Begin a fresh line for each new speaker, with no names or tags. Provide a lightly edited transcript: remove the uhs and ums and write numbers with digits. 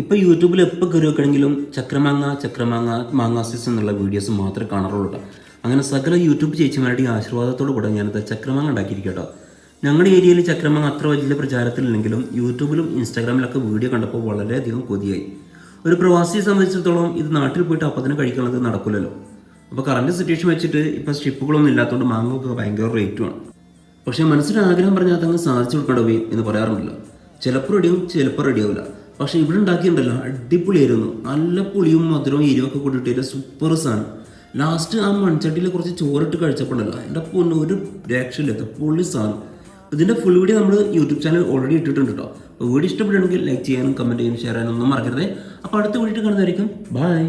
ഇപ്പോൾ യൂട്യൂബിൽ എപ്പോൾ കയറി വെക്കണമെങ്കിലും ചക്രമാങ്ങ മാങ്ങാസിസ് എന്നുള്ള വീഡിയോസ് മാത്രമേ കാണാറുള്ളൂ കേട്ടോ. അങ്ങനെ സകല യൂട്യൂബ് ചേച്ചിമാരുടെ ആശീർവാദത്തോട് കൂടെ ഞാനത് ചക്രമാങ്ങ ഉണ്ടാക്കിയിരിക്കും കേട്ടോ. ഞങ്ങളുടെ ഏരിയയിൽ ചക്രമാങ്ങ അത്ര വലിയ പ്രചാരത്തിലില്ലെങ്കിലും യൂട്യൂബിലും ഇൻസ്റ്റാഗ്രാമിലൊക്കെ വീഡിയോ കണ്ടപ്പോൾ വളരെയധികം കൊതിയായി. ഒരു പ്രവാസിയെ സംബന്ധിച്ചിടത്തോളം ഇത് നാട്ടിൽ പോയിട്ട് അപ്പം തന്നെ കഴിക്കാനുള്ളത് നടക്കില്ലല്ലോ. അപ്പോൾ കറണ്ട് സിറ്റുവേഷൻ വെച്ചിട്ട് ഇപ്പോൾ ഷിപ്പുകളൊന്നും ഇല്ലാത്തതുകൊണ്ട് മാങ്ങൊക്കെ ഭയങ്കര റേറ്റുമാണ്. പക്ഷേ മനസ്സിന് ആഗ്രഹം പറഞ്ഞാൽ അതങ്ങ് സാധിച്ചു കൊടുക്കണ്ടവേ എന്ന് പറയാറുണ്ടല്ലോ. ചിലപ്പോൾ റെഡിയാവും, ചിലപ്പോൾ റെഡിയാവില്ല. പക്ഷേ ഇവിടെ ഉണ്ടാക്കിയിട്ടുണ്ടല്ലോ അടിപൊളിയായിരുന്നു. നല്ല പുളിയും മധുരവും എരിവൊക്കെ കൂട്ടിയിട്ട് സൂപ്പർ സാധനം. ലാസ്റ്റ് ആ മൺചട്ടിയിൽ കുറച്ച് ചോറിട്ട് കഴിച്ചപ്പോഴല്ലോ എൻ്റെ പൊന്ന് ഒരു രക്ഷയില്ല, പൊള്ളി സാധനം. ഇതിൻ്റെ ഫുൾ വീഡിയോ നമ്മൾ യൂട്യൂബ് ചാനൽ ഓൾറെഡി ഇട്ടിട്ടുണ്ട് കേട്ടോ. അപ്പോൾ വീഡിയോ ഇഷ്ടപ്പെടുകയാണെങ്കിൽ ലൈക്ക് ചെയ്യാനും കമൻറ്റ് ചെയ്യാനും ഷെയർ ചെയ്യാനും ഒന്നും മറക്കരുത്. അപ്പോൾ അടുത്ത വീഡിയോ കാണുന്നതായിരിക്കും. ബൈ.